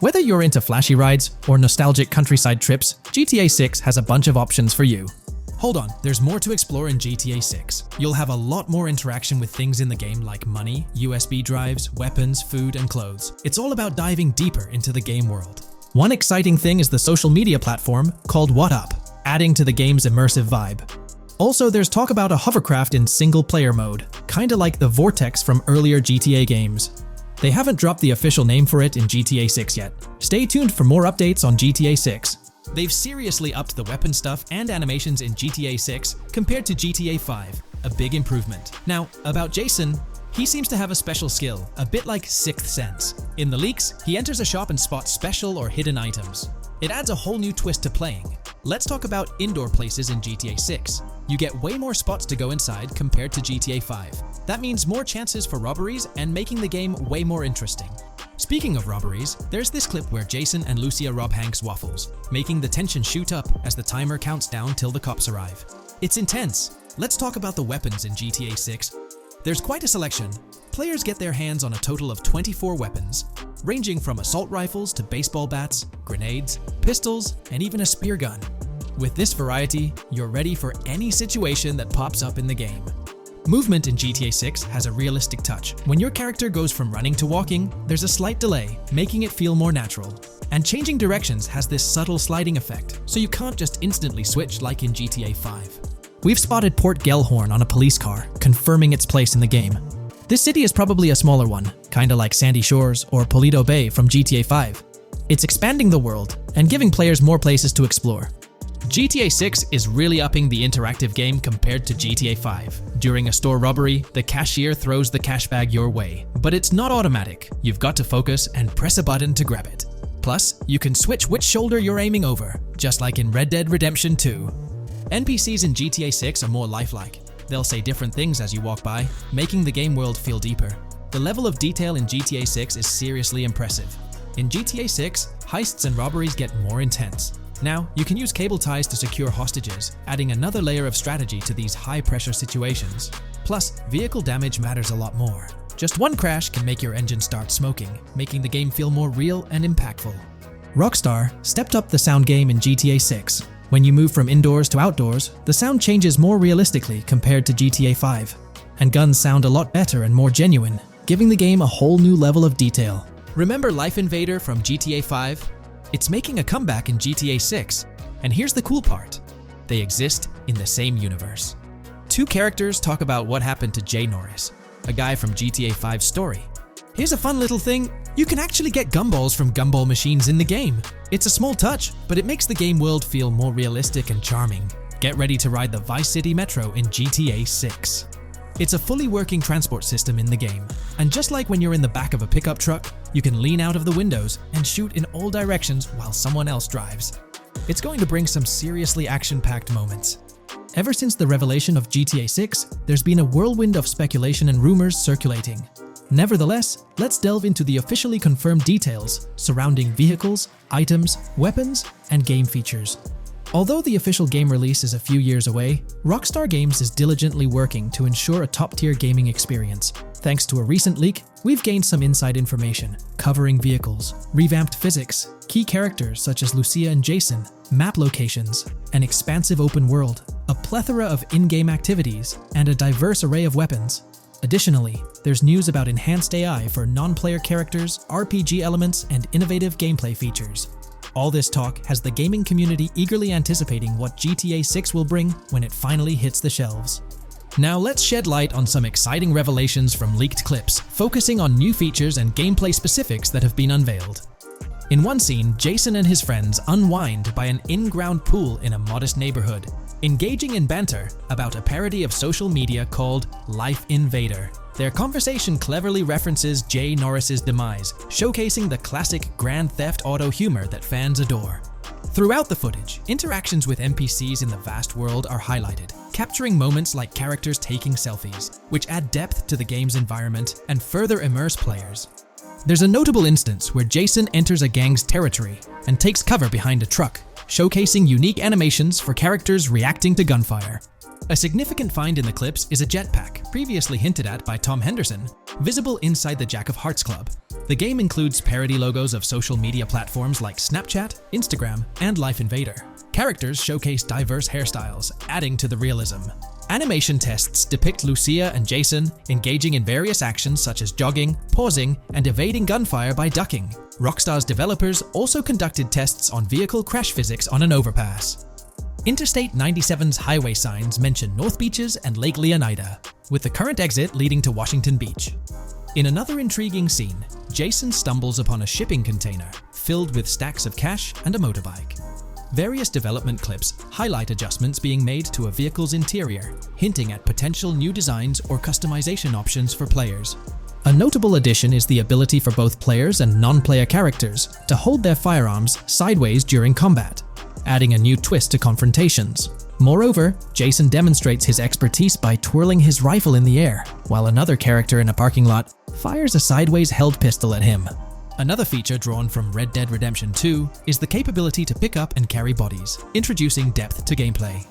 Whether you're into flashy rides or nostalgic countryside trips, GTA 6 has a bunch of options for you. Hold on, there's more to explore in GTA 6. You'll have a lot more interaction with things in the game like money, USB drives, weapons, food, and clothes. It's all about diving deeper into the game world. One exciting thing is the social media platform called What Up, adding to the game's immersive vibe. Also, there's talk about a hovercraft in single-player mode, kinda like the Vortex from earlier GTA games. They haven't dropped the official name for it in GTA 6 yet. Stay tuned for more updates on GTA 6. They've seriously upped the weapon stuff and animations in GTA 6 compared to GTA 5, a big improvement. Now, about Jason, he seems to have a special skill, a bit like Sixth Sense. In the leaks, he enters a shop and spots special or hidden items. It adds a whole new twist to playing. Let's talk about indoor places in GTA 6. You get way more spots to go inside compared to GTA 5. That means more chances for robberies and making the game way more interesting. Speaking of robberies, there's this clip where Jason and Lucia rob Hank's waffles, making the tension shoot up as the timer counts down till the cops arrive. It's intense. Let's talk about the weapons in GTA 6. There's quite a selection. Players get their hands on a total of 24 weapons, ranging from assault rifles to baseball bats, grenades, pistols, and even a spear gun. With this variety, you're ready for any situation that pops up in the game. Movement in GTA 6 has a realistic touch. When your character goes from running to walking, there's a slight delay, making it feel more natural. And changing directions has this subtle sliding effect, so you can't just instantly switch like in GTA 5. We've spotted Port Gellhorn on a police car, confirming its place in the game. This city is probably a smaller one, kinda like Sandy Shores or Polito Bay from GTA 5. It's expanding the world and giving players more places to explore. GTA 6 is really upping the interactive game compared to GTA 5. During a store robbery, the cashier throws the cash bag your way, but it's not automatic. You've got to focus and press a button to grab it. Plus, you can switch which shoulder you're aiming over, just like in Red Dead Redemption 2. NPCs in GTA 6 are more lifelike. They'll say different things as you walk by, making the game world feel deeper. The level of detail in GTA 6 is seriously impressive. In GTA 6, heists and robberies get more intense. Now, you can use cable ties to secure hostages, adding another layer of strategy to these high-pressure situations. Plus, vehicle damage matters a lot more. Just one crash can make your engine start smoking, making the game feel more real and impactful. Rockstar stepped up the sound game in GTA 6. When you move from indoors to outdoors, the sound changes more realistically compared to GTA 5. And guns sound a lot better and more genuine, giving the game a whole new level of detail. Remember Life Invader from GTA 5? It's making a comeback in GTA 6. And here's the cool part. They exist in the same universe. Two characters talk about what happened to Jay Norris, a guy from GTA 5's story. Here's a fun little thing. You can actually get gumballs from gumball machines in the game. It's a small touch, but it makes the game world feel more realistic and charming. Get ready to ride the Vice City Metro in GTA 6. It's a fully working transport system in the game, and just like when you're in the back of a pickup truck, you can lean out of the windows and shoot in all directions while someone else drives. It's going to bring some seriously action-packed moments. Ever since the revelation of GTA 6, there's been a whirlwind of speculation and rumors circulating. Nevertheless, let's delve into the officially confirmed details surrounding vehicles, items, weapons, and game features. Although the official game release is a few years away, Rockstar Games is diligently working to ensure a top-tier gaming experience. Thanks to a recent leak, we've gained some inside information covering vehicles, revamped physics, key characters such as Lucia and Jason, map locations, an expansive open world, a plethora of in-game activities, and a diverse array of weapons. Additionally, there's news about enhanced AI for non-player characters, RPG elements, and innovative gameplay features. All this talk has the gaming community eagerly anticipating what GTA 6 will bring when it finally hits the shelves. Now let's shed light on some exciting revelations from leaked clips, focusing on new features and gameplay specifics that have been unveiled. In one scene, Jason and his friends unwind by an in-ground pool in a modest neighborhood, engaging in banter about a parody of social media called Life Invader. Their conversation cleverly references Jay Norris's demise, showcasing the classic Grand Theft Auto humor that fans adore. Throughout the footage, interactions with NPCs in the vast world are highlighted, capturing moments like characters taking selfies, which add depth to the game's environment and further immerse players. There's a notable instance where Jason enters a gang's territory and takes cover behind a truck, showcasing unique animations for characters reacting to gunfire. A significant find in the clips is a jetpack, previously hinted at by Tom Henderson, visible inside the Jack of Hearts Club. The game includes parody logos of social media platforms like Snapchat, Instagram, and Life Invader. Characters showcase diverse hairstyles, adding to the realism. Animation tests depict Lucia and Jason engaging in various actions such as jogging, pausing, and evading gunfire by ducking. Rockstar's developers also conducted tests on vehicle crash physics on an overpass. Interstate 97's highway signs mention North Beaches and Lake Leonida, with the current exit leading to Washington Beach. In another intriguing scene, Jason stumbles upon a shipping container filled with stacks of cash and a motorbike. Various development clips highlight adjustments being made to a vehicle's interior, hinting at potential new designs or customization options for players. A notable addition is the ability for both players and non-player characters to hold their firearms sideways during combat, adding a new twist to confrontations. Moreover, Jason demonstrates his expertise by twirling his rifle in the air, while another character in a parking lot fires a sideways held pistol at him. Another feature drawn from Red Dead Redemption 2 is the capability to pick up and carry bodies, introducing depth to gameplay.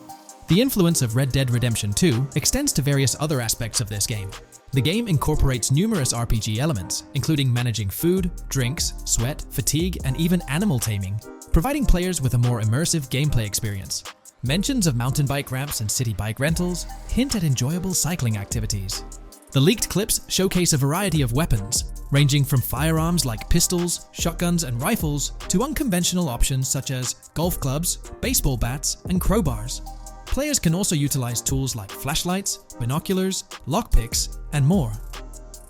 The influence of Red Dead Redemption 2 extends to various other aspects of this game. The game incorporates numerous RPG elements, including managing food, drinks, sweat, fatigue, and even animal taming, providing players with a more immersive gameplay experience. Mentions of mountain bike ramps and city bike rentals hint at enjoyable cycling activities. The leaked clips showcase a variety of weapons, ranging from firearms like pistols, shotguns, and rifles to unconventional options such as golf clubs, baseball bats, and crowbars. Players can also utilize tools like flashlights, binoculars, lockpicks, and more.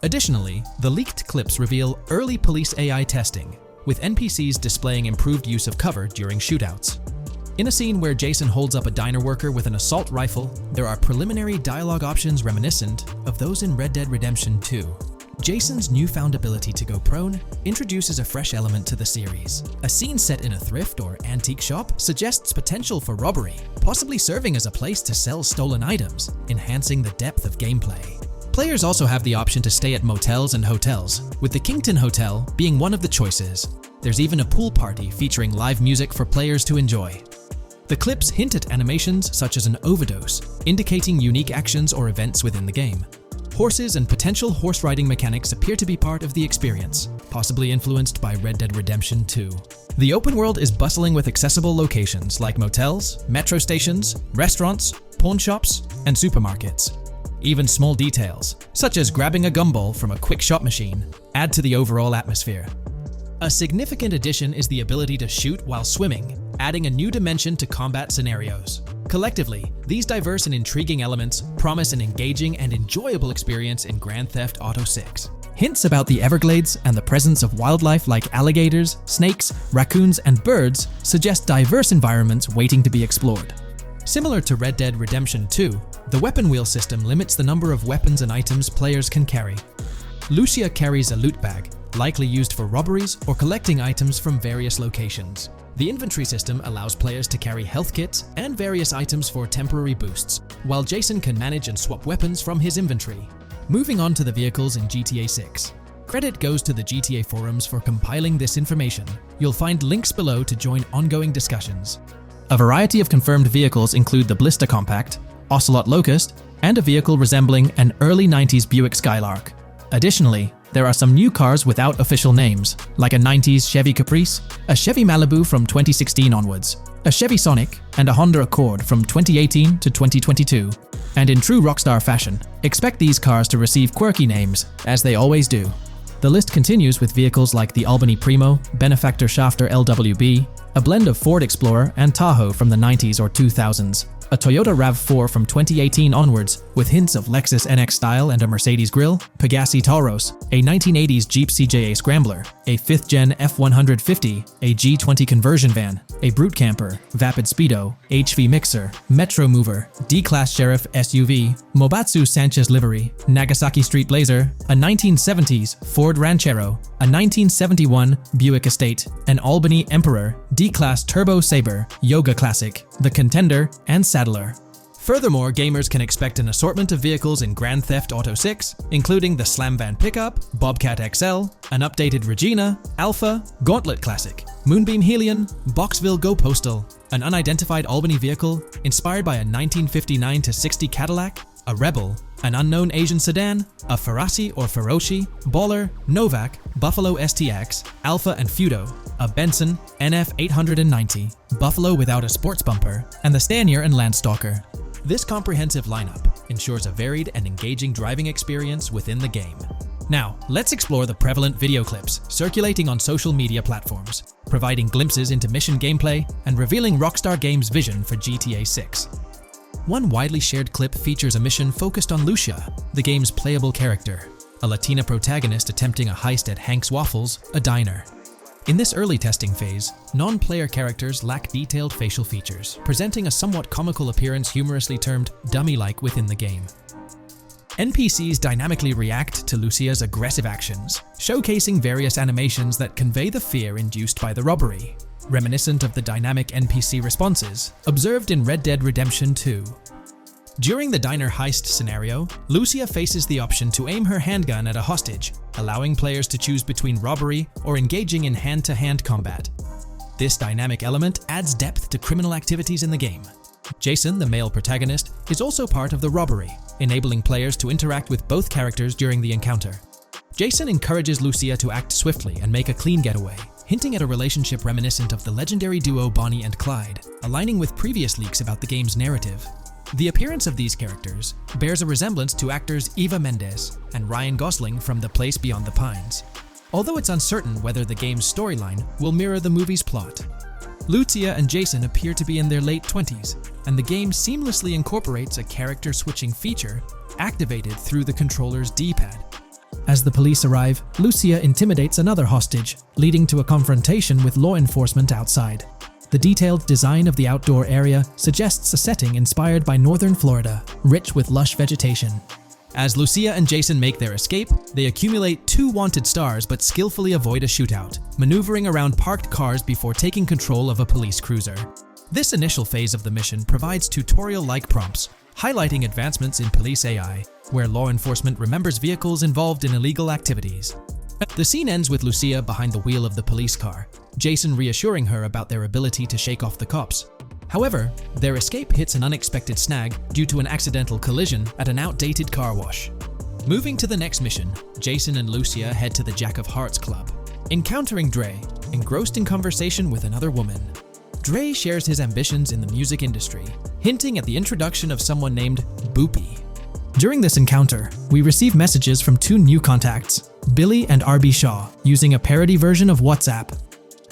Additionally, the leaked clips reveal early police AI testing, with NPCs displaying improved use of cover during shootouts. In a scene where Jason holds up a diner worker with an assault rifle, there are preliminary dialogue options reminiscent of those in Red Dead Redemption 2. Jason's newfound ability to go prone introduces a fresh element to the series. A scene set in a thrift or antique shop suggests potential for robbery, possibly serving as a place to sell stolen items, enhancing the depth of gameplay. Players also have the option to stay at motels and hotels, with the Kington Hotel being one of the choices. There's even a pool party featuring live music for players to enjoy. The clips hint at animations such as an overdose, indicating unique actions or events within the game. Horses and potential horse riding mechanics appear to be part of the experience, possibly influenced by Red Dead Redemption 2. The open world is bustling with accessible locations like motels, metro stations, restaurants, pawn shops, and supermarkets. Even small details, such as grabbing a gumball from a quick shot machine, add to the overall atmosphere. A significant addition is the ability to shoot while swimming, adding a new dimension to combat scenarios. Collectively, these diverse and intriguing elements promise an engaging and enjoyable experience in Grand Theft Auto 6. Hints about the Everglades and the presence of wildlife like alligators, snakes, raccoons, and birds suggest diverse environments waiting to be explored. Similar to Red Dead Redemption 2, the weapon wheel system limits the number of weapons and items players can carry. Lucia carries a loot bag, likely used for robberies or collecting items from various locations. The inventory system allows players to carry health kits and various items for temporary boosts, while Jason can manage and swap weapons from his inventory. Moving on to the vehicles in GTA 6. Credit goes to the GTA forums for compiling this information. You'll find links below to join ongoing discussions. A variety of confirmed vehicles include the Blista Compact, Ocelot Locust, and a vehicle resembling an early 90s Buick Skylark. Additionally, there are some new cars without official names, like a 90s Chevy Caprice, a Chevy Malibu from 2016 onwards, a Chevy Sonic, and a Honda Accord from 2018 to 2022. And in true Rockstar fashion, expect these cars to receive quirky names, as they always do. The list continues with vehicles like the Albany Primo, Benefactor Shafter LWB, a blend of Ford Explorer and Tahoe from the 90s or 2000s, a Toyota RAV4 from 2018 onwards with hints of Lexus NX style and a Mercedes grille, Pegassi Tauros, a 1980s Jeep CJA Scrambler, a 5th Gen F150, a G20 conversion van, a Brute Camper, Vapid Speedo, HV Mixer, Metro Mover, D-Class Sheriff SUV, Mobatsu Sanchez livery, Nagasaki Street Blazer, a 1970s Ford Ranchero, a 1971 Buick Estate, an Albany Emperor, D-Class Turbo Sabre, Yoga Classic, the Contender, and Saddler. Furthermore, gamers can expect an assortment of vehicles in Grand Theft Auto 6, including the Slam Van Pickup, Bobcat XL, an updated Regina, Alpha, Gauntlet Classic, Moonbeam Helion, Boxville Go Postal, an unidentified Albany vehicle inspired by a 1959-60 Cadillac, a Rebel, an unknown Asian sedan, a Ferrari or Feroci, Baller, Novak, Buffalo STX, Alpha and Feudo, a Benson NF 890, Buffalo without a sports bumper, and the Stanier and Landstalker. This comprehensive lineup ensures a varied and engaging driving experience within the game. Now, let's explore the prevalent video clips circulating on social media platforms, providing glimpses into mission gameplay and revealing Rockstar Games' vision for GTA 6. One widely shared clip features a mission focused on Lucia, the game's playable character, a Latina protagonist attempting a heist at Hank's Waffles, a diner. In this early testing phase, non-player characters lack detailed facial features, presenting a somewhat comical appearance humorously termed dummy-like within the game. NPCs dynamically react to Lucia's aggressive actions, showcasing various animations that convey the fear induced by the robbery, reminiscent of the dynamic NPC responses observed in Red Dead Redemption 2. During the diner heist scenario, Lucia faces the option to aim her handgun at a hostage, allowing players to choose between robbery or engaging in hand-to-hand combat. This dynamic element adds depth to criminal activities in the game. Jason, the male protagonist, is also part of the robbery, enabling players to interact with both characters during the encounter. Jason encourages Lucia to act swiftly and make a clean getaway, hinting at a relationship reminiscent of the legendary duo Bonnie and Clyde, aligning with previous leaks about the game's narrative. The appearance of these characters bears a resemblance to actors Eva Mendes and Ryan Gosling from The Place Beyond the Pines, although it's uncertain whether the game's storyline will mirror the movie's plot. Lucia and Jason appear to be in their late 20s, and the game seamlessly incorporates a character switching feature activated through the controller's D-pad. As the police arrive, Lucia intimidates another hostage, leading to a confrontation with law enforcement outside. The detailed design of the outdoor area suggests a setting inspired by northern Florida, rich with lush vegetation. As Lucia and Jason make their escape, they accumulate 2 wanted stars but skillfully avoid a shootout, maneuvering around parked cars before taking control of a police cruiser. This initial phase of the mission provides tutorial-like prompts, highlighting advancements in police AI, where law enforcement remembers vehicles involved in illegal activities. The scene ends with Lucia behind the wheel of the police car, Jason reassuring her about their ability to shake off the cops. However, their escape hits an unexpected snag due to an accidental collision at an outdated car wash. Moving to the next mission, Jason and Lucia head to the Jack of Hearts club, encountering Dre, engrossed in conversation with another woman. Dre shares his ambitions in the music industry, hinting at the introduction of someone named Boopy. During this encounter, we receive messages from 2 new contacts, Billy and RB Shaw, using a parody version of WhatsApp.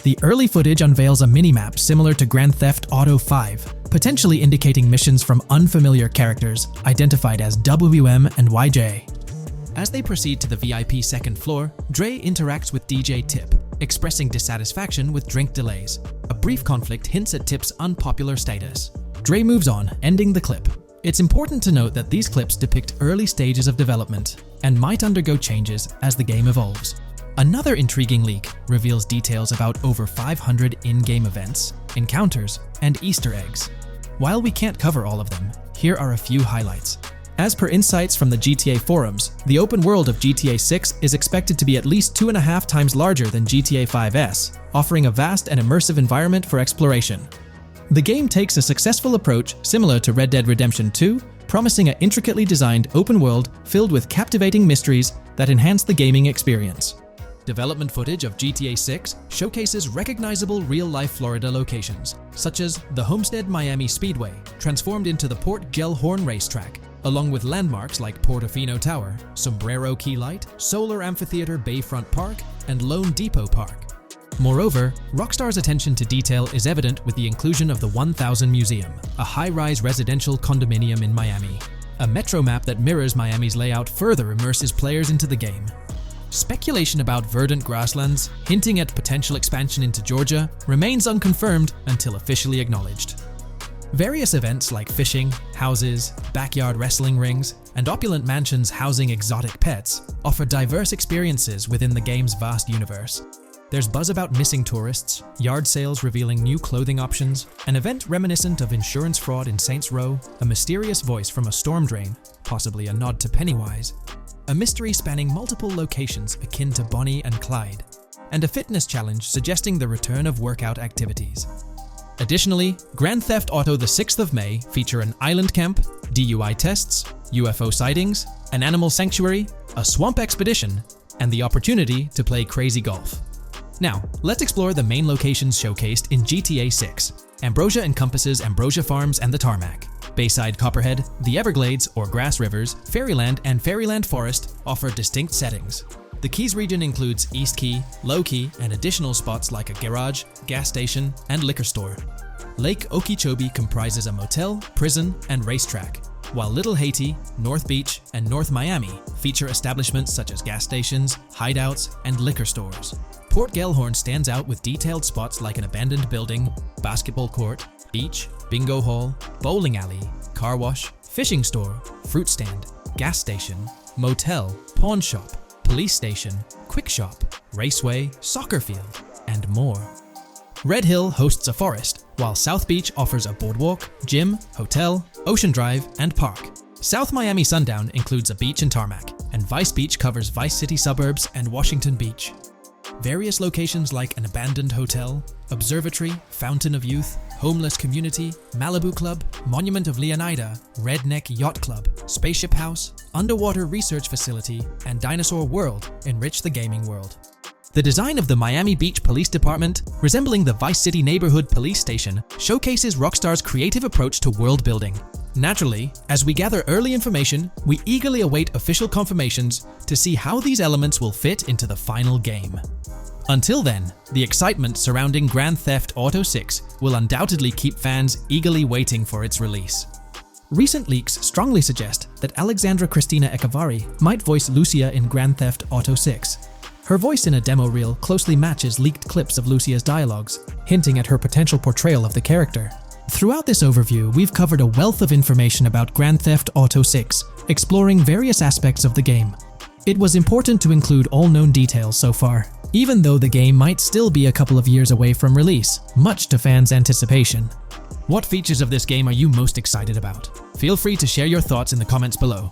The early footage unveils a minimap similar to Grand Theft Auto 5, potentially indicating missions from unfamiliar characters identified as WM and YJ. As they proceed to the VIP second floor, Dre interacts with DJ Tip, expressing dissatisfaction with drink delays. A brief conflict hints at Tip's unpopular status. Dre moves on, ending the clip. It's important to note that these clips depict early stages of development and might undergo changes as the game evolves. Another intriguing leak reveals details about over 500 in-game events, encounters, and Easter eggs. While we can't cover all of them, here are a few highlights. As per insights from the GTA forums, the open world of GTA 6 is expected to be at least 2.5 times larger than GTA 5's, offering a vast and immersive environment for exploration. The game takes a successful approach similar to Red Dead Redemption 2, promising an intricately designed open world filled with captivating mysteries that enhance the gaming experience. Development footage of GTA 6 showcases recognizable real-life Florida locations, such as the Homestead Miami Speedway, transformed into the Port Gellhorn racetrack, along with landmarks like Portofino Tower, Sombrero Key Light, Solar Amphitheater Bayfront Park, and Lone Depot Park. Moreover, Rockstar's attention to detail is evident with the inclusion of the 1000 Museum, a high-rise residential condominium in Miami. A metro map that mirrors Miami's layout further immerses players into the game. Speculation about verdant grasslands, hinting at potential expansion into Georgia, remains unconfirmed until officially acknowledged. Various events like fishing, houses, backyard wrestling rings, and opulent mansions housing exotic pets offer diverse experiences within the game's vast universe. There's buzz about missing tourists, yard sales revealing new clothing options, an event reminiscent of insurance fraud in Saints Row, a mysterious voice from a storm drain, possibly a nod to Pennywise, a mystery spanning multiple locations akin to Bonnie and Clyde, and a fitness challenge suggesting the return of workout activities. Additionally, Grand Theft Auto the 6th of May feature an island camp, DUI tests, UFO sightings, an animal sanctuary, a swamp expedition, and the opportunity to play crazy golf. Now, let's explore the main locations showcased in GTA 6. Ambrosia encompasses Ambrosia Farms and the Tarmac. Bayside Copperhead, the Everglades or Grass Rivers, Fairyland, and Fairyland Forest offer distinct settings. The Keys region includes East Key, Low Key, and additional spots like a garage, gas station, and liquor store. Lake Okeechobee comprises a motel, prison, and racetrack, while Little Haiti, North Beach, and North Miami feature establishments such as gas stations, hideouts, and liquor stores. Port Gellhorn stands out with detailed spots like an abandoned building, basketball court, beach, bingo hall, bowling alley, car wash, fishing store, fruit stand, gas station, motel, pawn shop, police station, quick shop, raceway, soccer field, and more. Red Hill hosts a forest, while South Beach offers a boardwalk, gym, hotel, ocean drive, and park. South Miami Sundown includes a beach and tarmac, and Vice Beach covers Vice City suburbs and Washington Beach. Various locations like an abandoned hotel, observatory, fountain of youth, homeless community, Malibu Club, Monument of Leonida, Redneck Yacht Club, Spaceship House, underwater research facility, and Dinosaur World enrich the gaming world. The design of the Miami Beach Police Department, resembling the Vice City Neighborhood Police Station, showcases Rockstar's creative approach to world building. Naturally, as we gather early information, we eagerly await official confirmations to see how these elements will fit into the final game. Until then, the excitement surrounding Grand Theft Auto 6 will undoubtedly keep fans eagerly waiting for its release. Recent leaks strongly suggest that Alexandra Christina Echevarri might voice Lucia in Grand Theft Auto 6. Her voice in a demo reel closely matches leaked clips of Lucia's dialogues, hinting at her potential portrayal of the character. Throughout this overview, we've covered a wealth of information about Grand Theft Auto 6, exploring various aspects of the game. It was important to include all known details so far, even though the game might still be a couple of years away from release, much to fans' anticipation. What features of this game are you most excited about? Feel free to share your thoughts in the comments below.